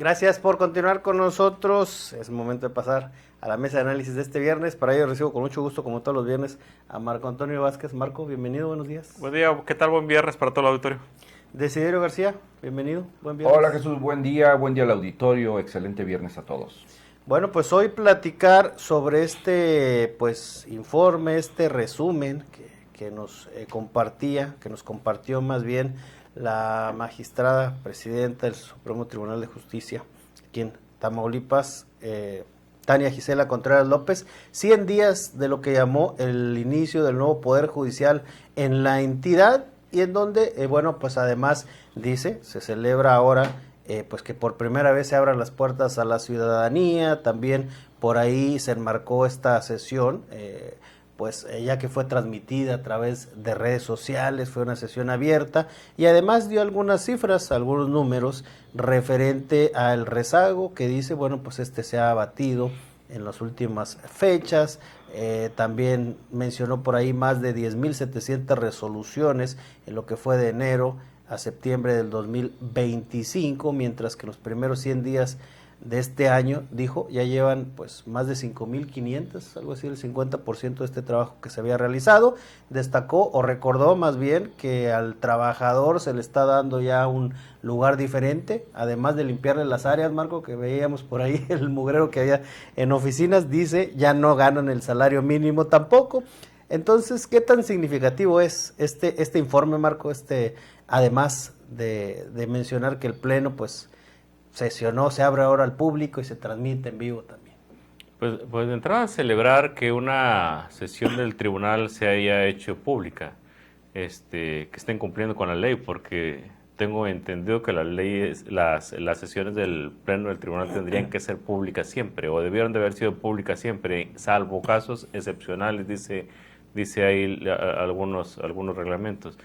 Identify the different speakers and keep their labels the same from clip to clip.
Speaker 1: Gracias por continuar con nosotros. Es momento de pasar a la mesa de análisis de este viernes. Para ello recibo con mucho gusto, como todos los viernes, a Marco Antonio Vázquez. Marco, bienvenido, buenos días.
Speaker 2: Buen día, ¿qué tal? Buen viernes para todo el auditorio.
Speaker 1: Desiderio García, bienvenido, buen viernes.
Speaker 3: Hola Jesús, buen día al auditorio, excelente viernes a todos.
Speaker 1: Bueno, pues hoy platicar sobre este informe, este resumen que nos compartió más bien la magistrada presidenta del Supremo Tribunal de Justicia, aquí en Tamaulipas, Tania Gisela Contreras López, 100 días de lo que llamó el inicio del nuevo Poder Judicial en la entidad, y en donde, pues además dice, se celebra ahora pues que por primera vez se abran las puertas a la ciudadanía. También por ahí se enmarcó esta sesión, ya que fue transmitida a través de redes sociales, fue una sesión abierta, y además dio algunas cifras, algunos números referente al rezago que dice, pues se ha abatido en las últimas fechas. También mencionó por ahí más de 10.700 resoluciones en lo que fue de enero a septiembre del 2025, mientras que los primeros 100 días de este año, dijo, ya llevan más de 5.500, algo así, el 50% de este trabajo que se había realizado. Destacó o recordó más bien que al trabajador se le está dando ya un lugar diferente, además de limpiarle las áreas, Marco, que veíamos por ahí el mugrero que había en oficinas. Dice, ya no ganan el salario mínimo tampoco. Entonces, ¿qué tan significativo es este informe, Marco? Además de mencionar que el Pleno, sesionó, se abre ahora al público y se transmite en vivo también.
Speaker 2: Pues de entrada celebrar que una sesión del tribunal se haya hecho pública, que estén cumpliendo con la ley, porque tengo entendido que las sesiones del Pleno del tribunal tendrían que ser públicas siempre, o debieron de haber sido públicas siempre, salvo casos excepcionales, dice ahí algunos reglamentos.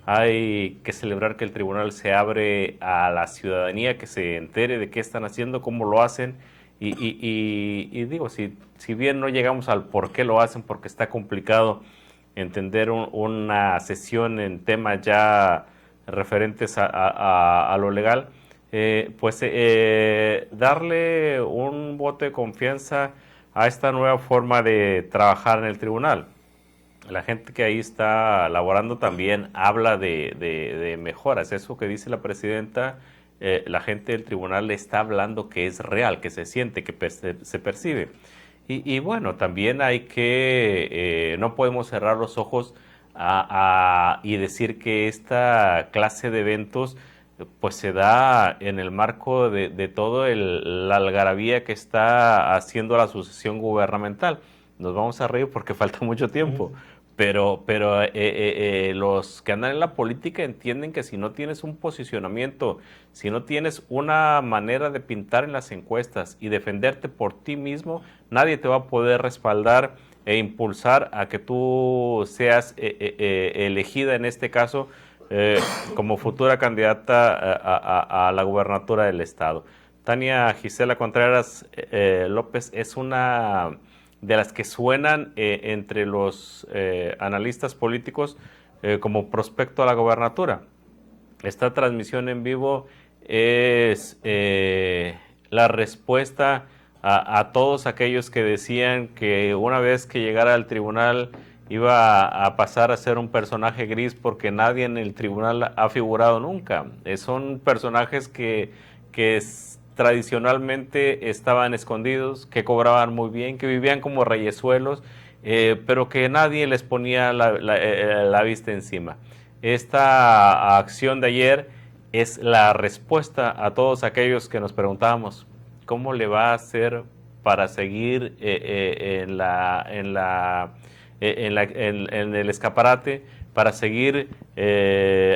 Speaker 2: Hay que celebrar que el tribunal se abre a la ciudadanía, que se entere de qué están haciendo, cómo lo hacen, y digo, si bien no llegamos al por qué lo hacen, porque está complicado entender una sesión en temas ya referentes a lo legal, darle un voto de confianza a esta nueva forma de trabajar en el tribunal. La gente que ahí está laborando también habla de mejoras. Eso que dice la presidenta, la gente del tribunal le está hablando que es real, que se siente, que se percibe. Y bueno, también hay que, no podemos cerrar los ojos y decir que esta clase de eventos se da en el marco de todo la algarabía que está haciendo la sucesión gubernamental. Nos vamos a reír porque falta mucho tiempo. Pero los que andan en la política entienden que si no tienes un posicionamiento, si no tienes una manera de pintar en las encuestas y defenderte por ti mismo, nadie te va a poder respaldar e impulsar a que tú seas elegida en este caso como futura candidata a la gubernatura del estado. Tania Gisela Contreras López es una de las que suenan entre los analistas políticos como prospecto a la gobernatura. Esta transmisión en vivo es la respuesta a todos aquellos que decían que una vez que llegara al tribunal iba a pasar a ser un personaje gris porque nadie en el tribunal ha figurado nunca. Son personajes que tradicionalmente estaban escondidos, que cobraban muy bien, que vivían como reyesuelos, pero que nadie les ponía la vista encima. Esta acción de ayer es la respuesta a todos aquellos que nos preguntábamos cómo le va a hacer para seguir en el escaparate, para seguir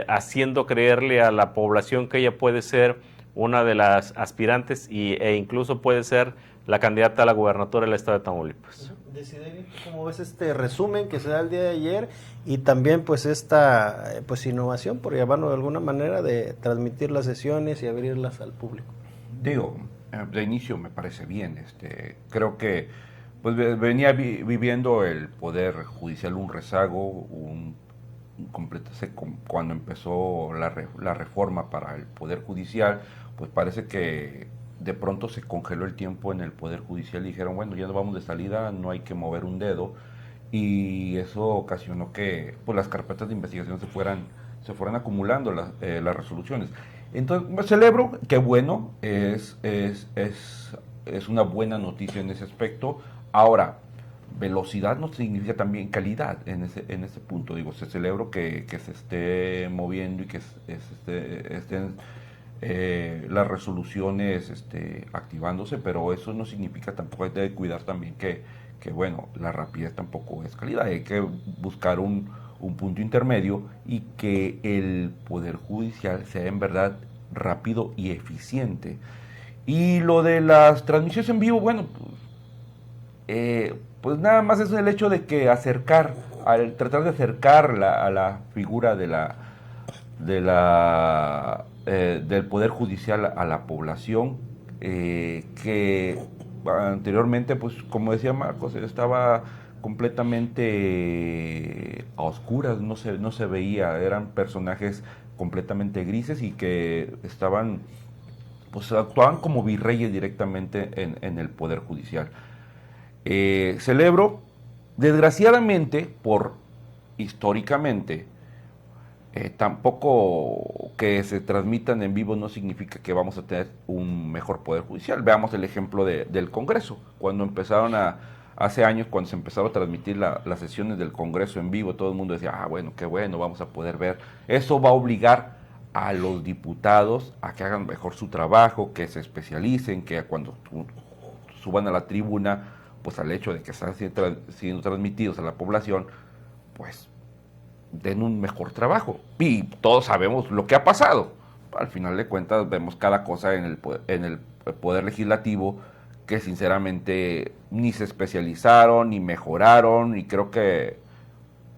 Speaker 2: haciendo creerle a la población que ella puede ser una de las aspirantes e incluso puede ser la candidata a la gubernatura del estado de Tamaulipas.
Speaker 1: Desiderio, ¿cómo ves este resumen que se da el día de ayer y también esta innovación, por llamarlo de alguna manera, de transmitir las sesiones y abrirlas al público?
Speaker 3: Digo, de inicio me parece bien. Creo que venía viviendo el Poder Judicial un rezago, cuando empezó la reforma para el Poder Judicial, pues parece que de pronto se congeló el tiempo en el Poder Judicial y dijeron, bueno, ya no vamos de salida, no hay que mover un dedo, y eso ocasionó que pues, las carpetas de investigación se fueran acumulando las resoluciones. Entonces, me celebro, qué bueno, es una buena noticia en ese aspecto. Ahora, velocidad no significa también calidad en ese punto. Digo, se celebro que se esté moviendo y que estén las resoluciones activándose, pero eso no significa tampoco, hay que cuidar también que bueno, la rapidez tampoco es calidad, hay que buscar un punto intermedio y que el Poder Judicial sea en verdad rápido y eficiente. Y lo de las transmisiones en vivo, bueno, pues nada más es el hecho de que al tratar de acercar a la figura del Poder Judicial a la población, que anteriormente, pues como decía Marcos, estaba completamente a oscuras, no se veía, eran personajes completamente grises y que pues actuaban como virreyes directamente en el Poder Judicial. Celebro, desgraciadamente, históricamente, tampoco que se transmitan en vivo no significa que vamos a tener un mejor Poder Judicial. Veamos el ejemplo del Congreso. Cuando hace años, cuando se empezaron a transmitir las sesiones del Congreso en vivo, todo el mundo decía, bueno, qué bueno, vamos a poder ver. Eso va a obligar a los diputados a que hagan mejor su trabajo, que se especialicen, que cuando suban a la tribuna, pues al hecho de que están siendo transmitidos a la población, pues den un mejor trabajo. Y todos sabemos lo que ha pasado. Al final de cuentas vemos cada cosa en el Poder Legislativo que sinceramente ni se especializaron, ni mejoraron, y creo que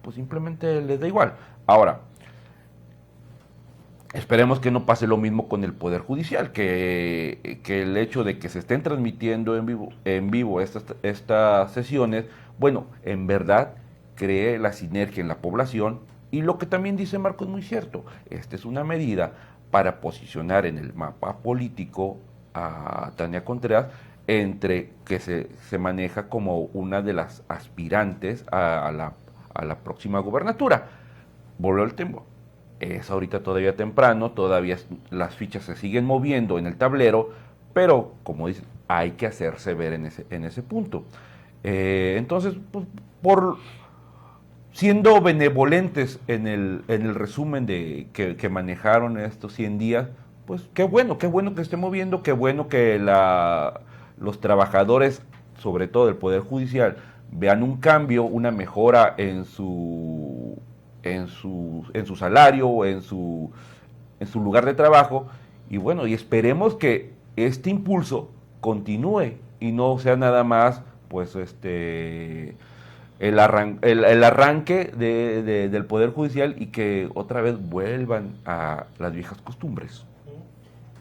Speaker 3: pues simplemente les da igual. Ahora, esperemos que no pase lo mismo con el Poder Judicial, que el hecho de que se estén transmitiendo en vivo estas sesiones, bueno, en verdad cree la sinergia en la población, y lo que también dice Marco es muy cierto. Esta es una medida para posicionar en el mapa político a Tania Contreras, entre que se maneja como una de las aspirantes a la próxima gubernatura. Volvió el tiempo. Es ahorita todavía temprano, todavía las fichas se siguen moviendo en el tablero, pero como dicen, hay que hacerse ver en ese punto. Entonces, pues, siendo benevolentes en el resumen que manejaron estos 100 días, pues qué bueno que esté moviendo, qué bueno que los trabajadores, sobre todo del Poder Judicial, vean un cambio, una mejora en su salario o en su lugar de trabajo, y bueno, y esperemos que este impulso continúe y no sea nada más pues el arranque del Poder Judicial, y que otra vez vuelvan a las viejas costumbres.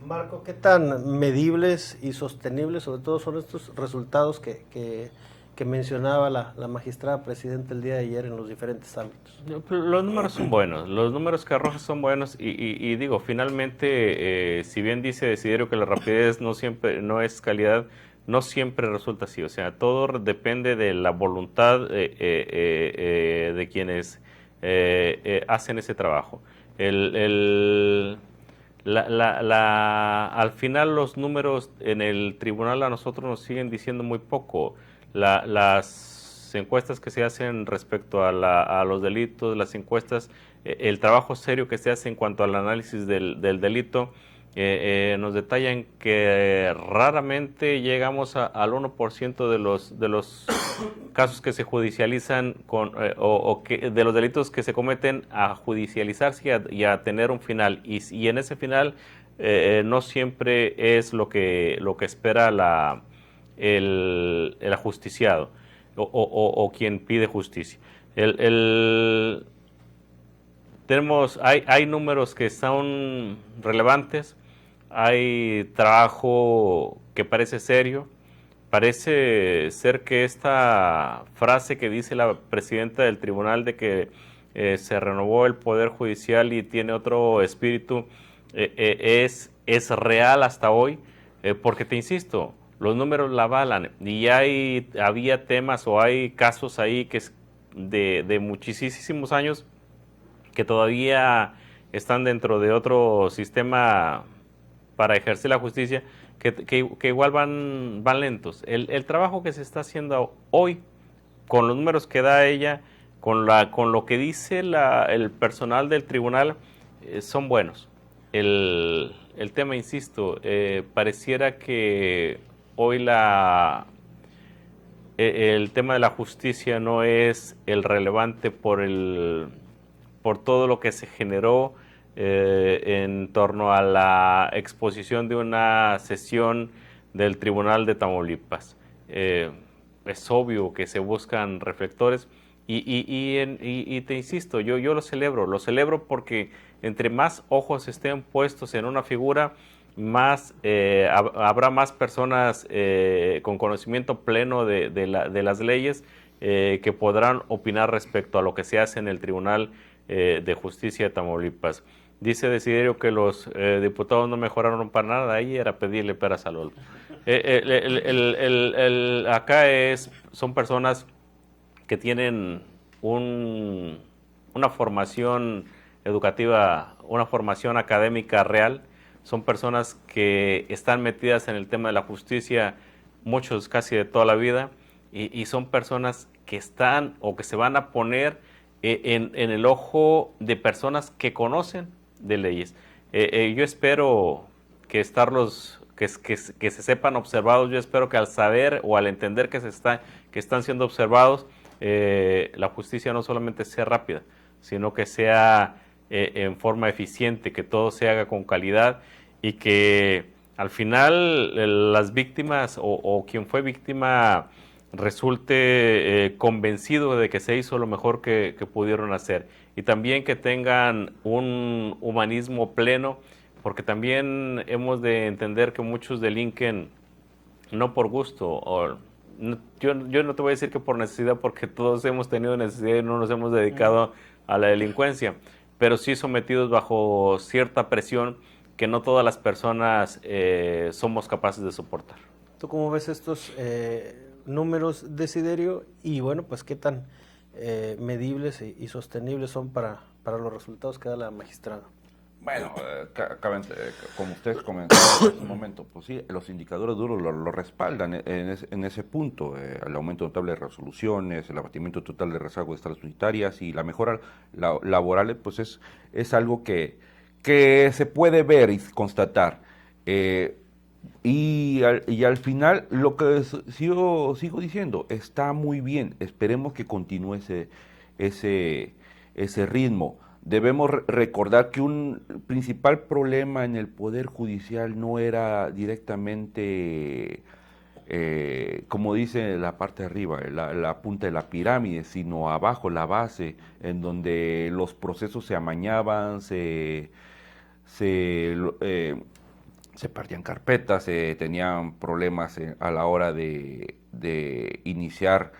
Speaker 1: Marco, ¿qué tan medibles y sostenibles sobre todo son estos resultados que mencionaba la magistrada presidenta el día de ayer en los diferentes ámbitos?
Speaker 2: Los números son buenos, los números que arroja son buenos, y digo, finalmente, si bien dice Desiderio que la rapidez no es calidad, no siempre resulta así. O sea, todo depende de la voluntad de quienes hacen ese trabajo. Al final los números en el tribunal a nosotros nos siguen diciendo muy poco. Las encuestas que se hacen respecto a los delitos, las encuestas, el trabajo serio que se hace en cuanto al análisis del delito, nos detallan que raramente llegamos al 1% de los casos que se judicializan de los delitos que se cometen a judicializarse y a tener un final, y en ese final no siempre es lo que espera el ajusticiado o quien pide justicia. Hay números que son relevantes, hay trabajo que parece serio. Parece ser que esta frase que dice la presidenta del tribunal de que se renovó el Poder Judicial y tiene otro espíritu es real hasta hoy. porque te insisto, los números la avalan y había temas o hay casos ahí que es de muchísimos años que todavía están dentro de otro sistema para ejercer la justicia, que igual van lentos. El trabajo que se está haciendo hoy, con los números que da ella, con lo que dice el personal del tribunal, son buenos. El tema, insisto, pareciera que hoy el tema de la justicia no es el relevante por todo lo que se generó en torno a la exposición de una sesión del Tribunal de Tamaulipas. Es obvio que se buscan reflectores y te insisto, yo lo celebro porque entre más ojos estén puestos en una figura, más habrá más personas con conocimiento pleno de las leyes que podrán opinar respecto a lo que se hace en el Tribunal de Justicia de Tamaulipas. Dice Desiderio que los diputados no mejoraron para nada, ahí era pedirle peras al olmo. Acá son personas que tienen una formación educativa, una formación académica real, son personas que están metidas en el tema de la justicia, muchos casi de toda la vida, y son personas que están o que se van a poner en el ojo de personas que conocen de leyes. Yo espero que se sepan observados, yo espero que al saber o al entender que están siendo observados, la justicia no solamente sea rápida, sino que sea en forma eficiente, que todo se haga con calidad y que al final las víctimas o quien fue víctima resulte convencido de que se hizo lo mejor que pudieron hacer, y también que tengan un humanismo pleno, porque también hemos de entender que muchos delinquen no por gusto, yo no te voy a decir que por necesidad, porque todos hemos tenido necesidad y no nos hemos dedicado a la delincuencia, pero sí sometidos bajo cierta presión que no todas las personas somos capaces de soportar.
Speaker 1: ¿Tú cómo ves estos números, Desiderio? Y bueno, pues qué tan medibles y sostenibles son para los resultados que da la magistrada.
Speaker 3: Bueno, como ustedes comentaron en este momento, pues sí, los indicadores duros lo respaldan en ese punto. El aumento notable de resoluciones, el abatimiento total de rezago de estadas unitarias y la mejora laboral, pues es algo que se puede ver y constatar. Y al final, lo que sigo diciendo, está muy bien. Esperemos que continúe ese ritmo. Debemos recordar que un principal problema en el Poder Judicial no era directamente, como dice la parte de arriba, la punta de la pirámide, sino abajo, la base, en donde los procesos se amañaban, se perdían carpetas, se tenían problemas a la hora de iniciar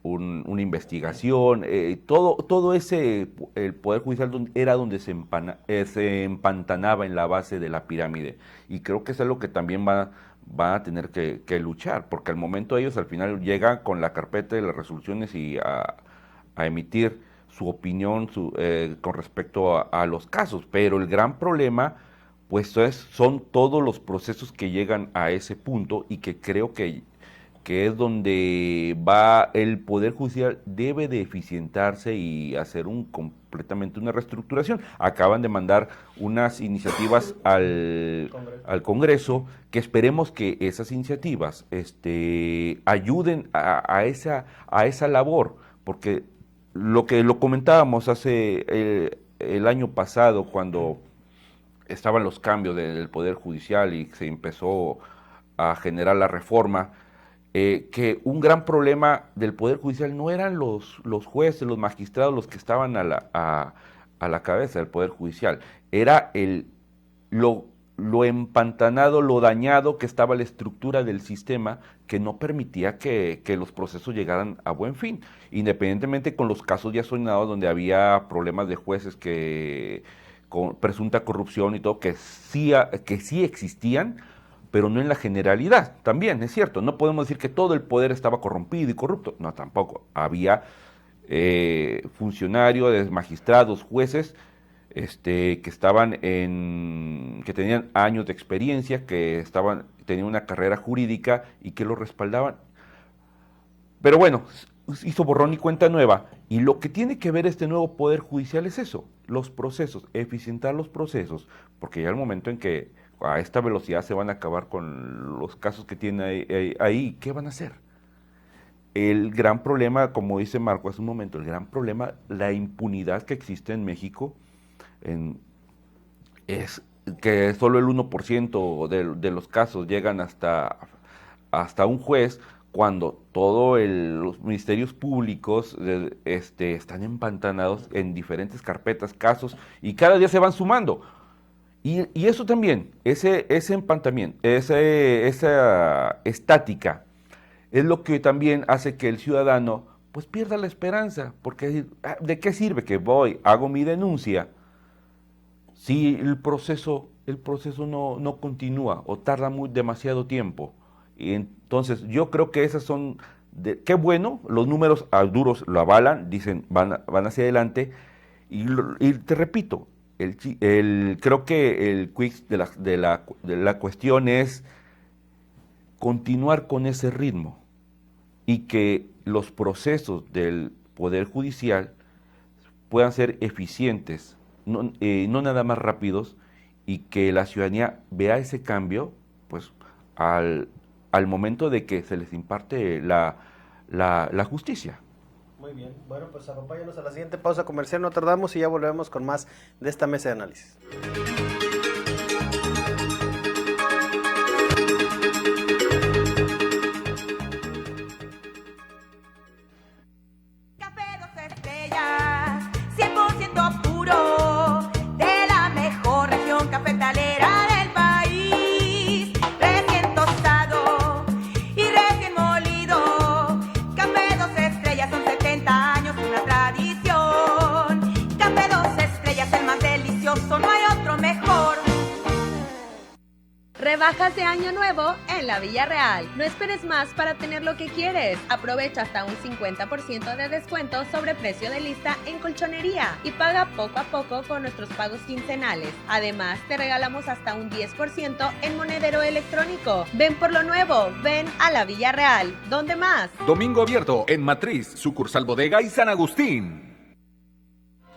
Speaker 3: una investigación, todo ese, el Poder Judicial era donde se empantanaba en la base de la pirámide, y creo que es algo que también van a tener que luchar, porque al momento ellos al final llegan con la carpeta de las resoluciones y a emitir su opinión con respecto a los casos, pero el gran problema pues son todos los procesos que llegan a ese punto, y que creo que es donde va el Poder Judicial, debe de eficientarse y hacer completamente una reestructuración. Acaban de mandar unas iniciativas al Congreso, que esperemos que esas iniciativas ayuden a esa labor, porque lo comentábamos hace el año pasado, cuando estaban los cambios del Poder Judicial y se empezó a generar la reforma, que un gran problema del Poder Judicial no eran los jueces, los magistrados los que estaban a la cabeza del Poder Judicial, era lo empantanado, lo dañado que estaba la estructura del sistema, que no permitía que los procesos llegaran a buen fin, independientemente con los casos ya sonados donde había problemas de jueces presunta corrupción y todo, que sí existían, pero no en la generalidad. También es cierto, no podemos decir que todo el poder estaba corrompido y corrupto, no, tampoco. Había funcionarios, magistrados, jueces, que tenían años de experiencia, tenían una carrera jurídica y que lo respaldaban. Pero bueno, hizo borrón y cuenta nueva, y lo que tiene que ver este nuevo Poder Judicial es eso, los procesos, eficientar los procesos, porque ya el momento en que a esta velocidad se van a acabar con los casos que tiene ahí, ¿qué van a hacer? El gran problema, como dice Marco hace un momento, el gran problema, la impunidad que existe en México, es que solo el 1% de los casos llegan hasta un juez, cuando todos los ministerios públicos están empantanados en diferentes carpetas, casos, y cada día se van sumando. Y eso también, ese empantamiento, esa estática, es lo que también hace que el ciudadano pues pierda la esperanza, porque ¿de qué sirve que hago mi denuncia si el proceso no continúa o tarda demasiado tiempo? Y entonces yo creo que esas son, qué bueno, los números duros lo avalan, dicen van hacia adelante, y te repito, creo que el quiz de la cuestión es continuar con ese ritmo y que los procesos del Poder Judicial puedan ser eficientes, no nada más rápidos, y que la ciudadanía vea ese cambio pues al momento de que se les imparte la justicia.
Speaker 1: Muy bien, bueno, pues acompáñanos a la siguiente pausa comercial, no tardamos y ya volvemos con más de esta mesa de análisis.
Speaker 4: Café 2 estrellas, 100% puro, de la mejor región cafetalera del país, recién tostado y recién molido. Café 2 estrellas, son 70 años, una tradición. Café 2 estrellas, el más delicioso, no hay otro mejor.
Speaker 5: Rebajas de Año Nuevo en la Villarreal. No esperes más para tener lo que quieres. Aprovecha hasta un 50% de descuento sobre precio de lista en colchonería y paga poco a poco con nuestros pagos quincenales. Además, te regalamos hasta un 10% en monedero electrónico. Ven por lo nuevo, ven a la Villarreal. ¿Dónde más?
Speaker 6: Domingo abierto en Matriz, sucursal Bodega y San Agustín.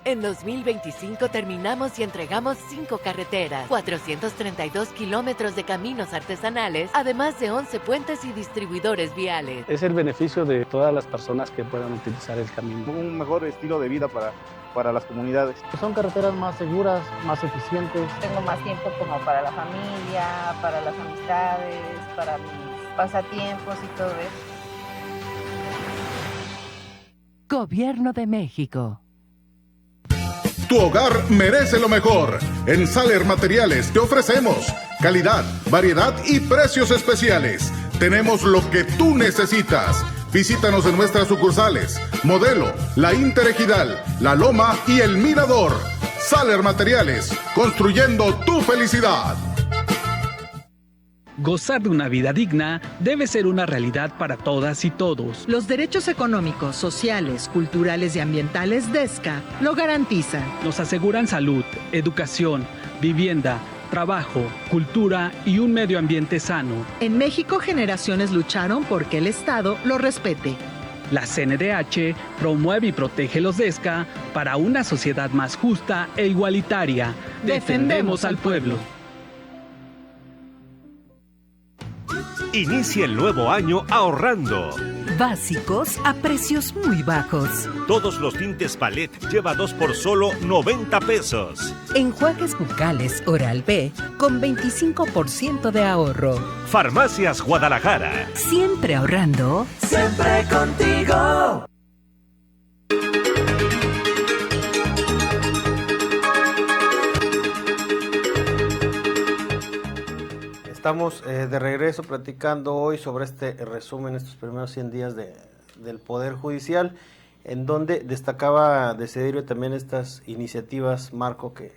Speaker 7: En 2025 terminamos y entregamos 5 carreteras, 432 kilómetros de caminos artesanales, además de 11 puentes y distribuidores viales.
Speaker 8: Es el beneficio de todas las personas que puedan utilizar el camino.
Speaker 9: Un mejor estilo de vida para las comunidades.
Speaker 10: Son carreteras más seguras, más eficientes.
Speaker 11: Tengo más tiempo como para la familia, para las amistades, para mis pasatiempos y todo eso.
Speaker 7: Gobierno de México.
Speaker 12: Tu hogar merece lo mejor. En Saler Materiales te ofrecemos calidad, variedad y precios especiales. Tenemos lo que tú necesitas. Visítanos en nuestras sucursales: Modelo, La Interejidal, La Loma y El Mirador. Saler Materiales, construyendo tu felicidad.
Speaker 13: Gozar de una vida digna debe ser una realidad para todas y todos.
Speaker 14: Los derechos económicos, sociales, culturales y ambientales de ESCA lo garantizan.
Speaker 13: Nos aseguran salud, educación, vivienda, trabajo, cultura y un medio ambiente sano.
Speaker 14: En México, generaciones lucharon porque el Estado lo respete.
Speaker 13: La CNDH promueve y protege los ESCA para una sociedad más justa e igualitaria. Defendemos al pueblo.
Speaker 15: Inicia el nuevo año ahorrando.
Speaker 16: Básicos a precios muy bajos.
Speaker 15: Todos los tintes Palette lleva 2 por solo 90 pesos.
Speaker 16: Enjuagues bucales Oral-B con 25% de ahorro.
Speaker 15: Farmacias Guadalajara.
Speaker 16: Siempre ahorrando.
Speaker 17: Siempre contigo.
Speaker 1: Estamos de regreso platicando hoy sobre este resumen, estos primeros 100 días del Poder Judicial. en donde destacaba Desiderio también estas iniciativas, Marco, que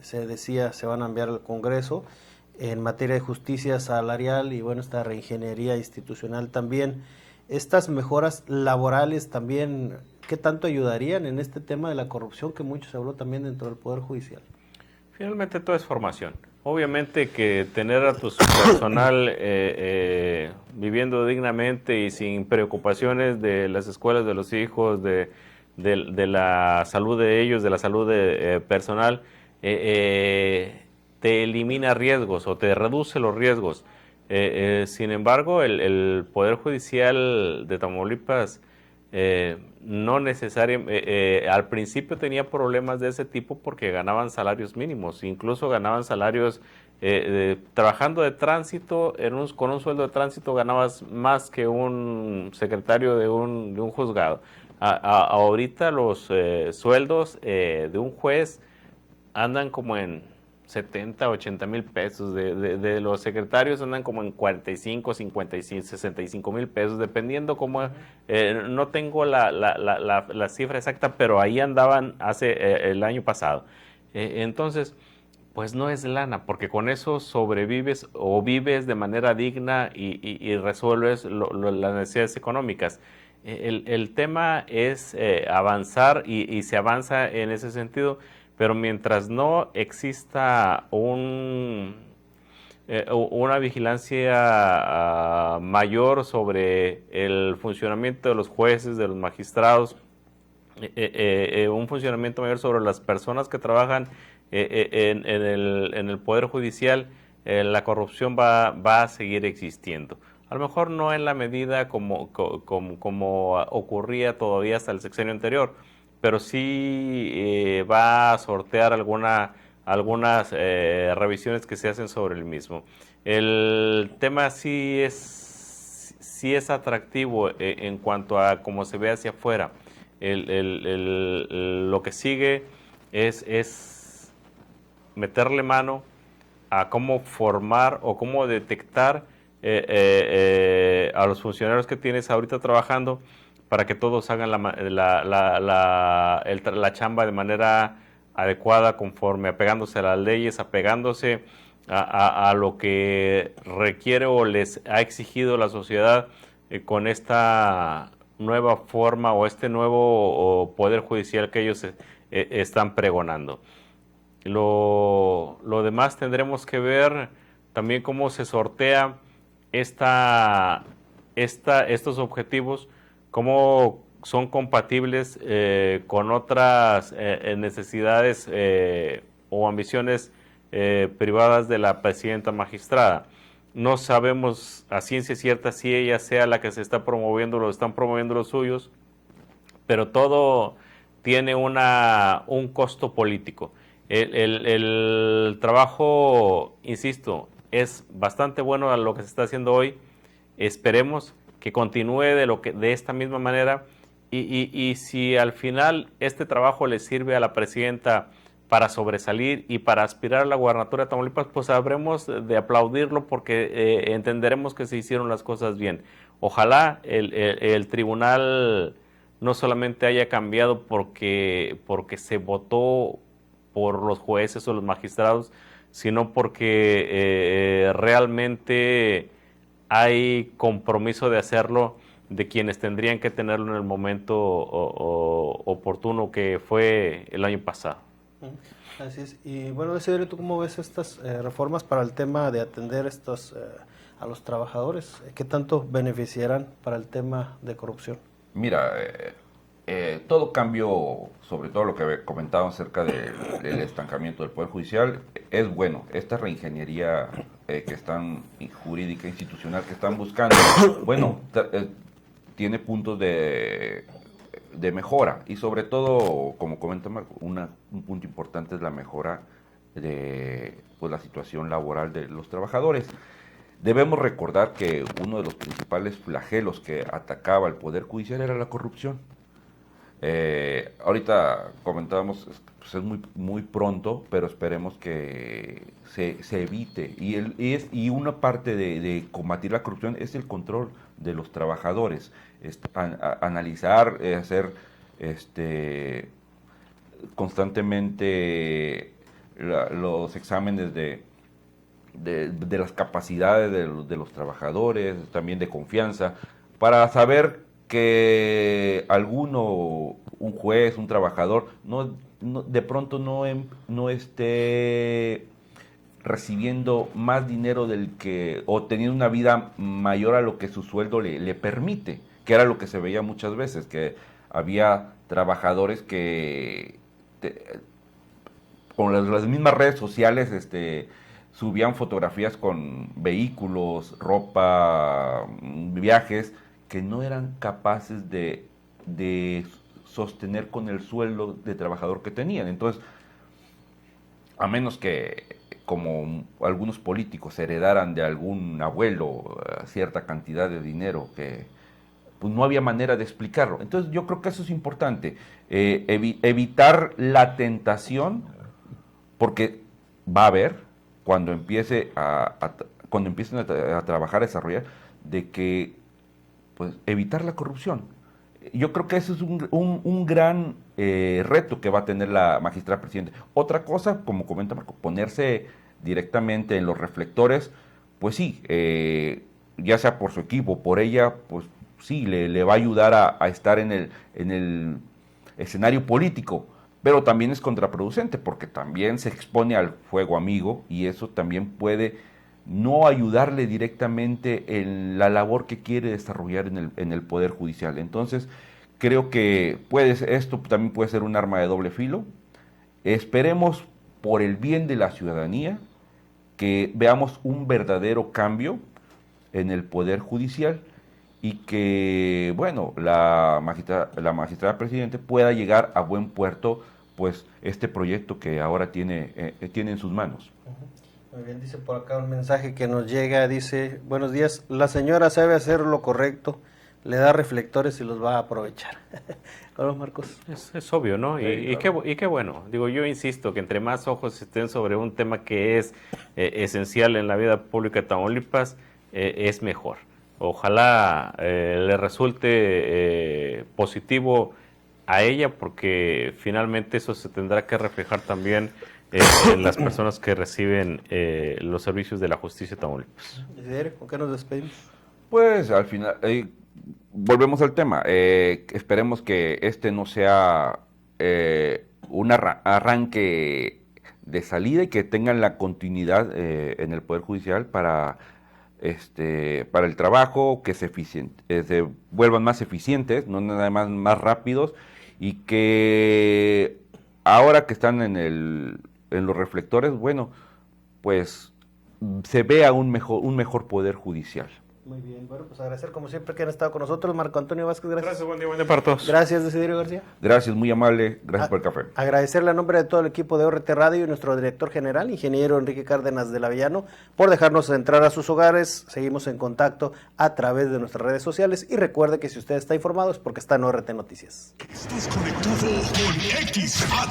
Speaker 1: se decía se van a enviar al Congreso en materia de justicia salarial y bueno, esta reingeniería institucional también. Estas mejoras laborales también, ¿qué tanto ayudarían en este tema de la corrupción que mucho se habló también dentro del Poder Judicial?
Speaker 2: Finalmente todo es formación. Obviamente que tener a tu personal viviendo dignamente y sin preocupaciones de las escuelas de los hijos, de la salud de ellos, de la salud personal, te elimina riesgos o te reduce los riesgos. Sin embargo, el Poder Judicial de Tamaulipas no necesariamente, al principio tenía problemas de ese tipo porque ganaban salarios mínimos, incluso ganaban salarios, trabajando de tránsito, con un sueldo de tránsito ganabas más que un secretario de un juzgado. Ahorita los sueldos de un juez andan como en 70, 80 mil pesos, de los secretarios andan como en 45, 55, 65 mil pesos, dependiendo cómo, no tengo la cifra exacta, pero ahí andaban el año pasado. Entonces, pues no es lana, porque con eso sobrevives o vives de manera digna y resuelves las necesidades económicas. El tema es avanzar y se avanza en ese sentido, pero mientras no exista una vigilancia mayor sobre el funcionamiento de los jueces, de los magistrados, un funcionamiento mayor sobre las personas que trabajan en el Poder Judicial, la corrupción va a seguir existiendo. A lo mejor no en la medida como ocurría todavía hasta el sexenio anterior, pero sí va a sortear algunas revisiones que se hacen sobre el mismo. El tema sí es atractivo en cuanto a cómo se ve hacia afuera. Lo que sigue es meterle mano a cómo formar o cómo detectar a los funcionarios que tienes ahorita trabajando, para que todos hagan la chamba de manera adecuada, conforme, apegándose a las leyes, apegándose a lo que requiere o les ha exigido la sociedad con esta nueva forma o este nuevo poder judicial que ellos están pregonando. Lo demás tendremos que ver también cómo se sortea estos objetivos, cómo son compatibles con otras necesidades o ambiciones privadas de la presidenta magistrada. No sabemos a ciencia cierta si ella sea la que se está promoviendo, lo están promoviendo los suyos, pero todo tiene un costo político. El trabajo, insisto, es bastante bueno a lo que se está haciendo hoy. Esperemos que continúe de esta misma manera y si al final este trabajo le sirve a la presidenta para sobresalir y para aspirar a la gubernatura de Tamaulipas, pues habremos de aplaudirlo porque entenderemos que se hicieron las cosas bien. Ojalá el tribunal no solamente haya cambiado porque se votó por los jueces o los magistrados, sino porque realmente hay compromiso de hacerlo de quienes tendrían que tenerlo en el momento oportuno, que fue el año pasado.
Speaker 1: Así es. Y bueno, Desiderio, ¿tú cómo ves estas reformas para el tema de atender a los trabajadores? ¿Qué tanto beneficiarán para el tema de corrupción?
Speaker 3: Mira, todo cambio, sobre todo lo que comentábamos acerca del estancamiento del Poder Judicial, es bueno. Esta reingeniería que están jurídica, institucional, que están buscando, bueno, tiene puntos de mejora y sobre todo, como comenta Marco, un punto importante es la mejora de la situación laboral de los trabajadores. Debemos recordar que uno de los principales flagelos que atacaba el Poder Judicial era la corrupción. Ahorita comentábamos, pues es muy pronto, pero esperemos que se evite. Y una parte de combatir la corrupción es el control de los trabajadores. Analizar, hacer constantemente los exámenes de las capacidades de los trabajadores, también de confianza, para saber que un juez, un trabajador, de pronto no esté recibiendo más dinero o teniendo una vida mayor a lo que su sueldo le permite, que era lo que se veía muchas veces, que había trabajadores que con las mismas redes sociales subían fotografías con vehículos, ropa, viajes, que no eran capaces de sostener con el sueldo de trabajador que tenían. Entonces, a menos que, como algunos políticos, heredaran de algún abuelo cierta cantidad de dinero, que pues no había manera de explicarlo. Entonces, yo creo que eso es importante, evitar la tentación, porque va a haber, cuando empiecen a trabajar, a desarrollar, de que pues evitar la corrupción. Yo creo que eso es un gran reto que va a tener la magistrada presidente. Otra cosa, como comenta Marco, ponerse directamente en los reflectores, pues sí, ya sea por su equipo, por ella, pues sí, le va a ayudar a estar en el escenario político, pero también es contraproducente porque también se expone al fuego amigo y eso también puede no ayudarle directamente en la labor que quiere desarrollar en el Poder Judicial. Entonces, creo que esto también puede ser un arma de doble filo. Esperemos, por el bien de la ciudadanía, que veamos un verdadero cambio en el Poder Judicial y que, bueno, la magistrada presidente pueda llegar a buen puerto, pues, este proyecto que ahora tiene en sus manos.
Speaker 1: Muy bien, dice por acá un mensaje que nos llega, dice: buenos días, la señora sabe hacer lo correcto, le da reflectores y los va a aprovechar. Hola, Marcos.
Speaker 2: Es obvio, ¿no? Y qué bueno. Digo, yo insisto que entre más ojos estén sobre un tema que es esencial en la vida pública de Tamaulipas, es mejor. Ojalá le resulte positivo a ella, porque finalmente eso se tendrá que reflejar también en las personas que reciben los servicios de la justicia de Tamaulipas.
Speaker 1: ¿Con qué nos despedimos?
Speaker 3: Pues al final, volvemos al tema. Esperemos que este no sea un arranque de salida y que tengan la continuidad en el Poder Judicial para el trabajo, que se vuelvan más eficientes, no nada más rápidos, y que ahora que están en los reflectores, bueno, pues se vea un mejor Poder Judicial.
Speaker 1: Muy bien, bueno, pues agradecer como siempre que han estado con nosotros. Marco Antonio Vázquez, gracias.
Speaker 2: Gracias, buen día para todos.
Speaker 1: Gracias, Desiderio García.
Speaker 3: Gracias, muy amable, gracias por el café.
Speaker 1: Agradecerle a nombre de todo el equipo de ORT Radio y nuestro director general, ingeniero Enrique Cárdenas de Lavellano, por dejarnos entrar a sus hogares. Seguimos en contacto a través de nuestras redes sociales y recuerde que si usted está informado es porque está en ORT Noticias.
Speaker 12: Estás conectado con XH.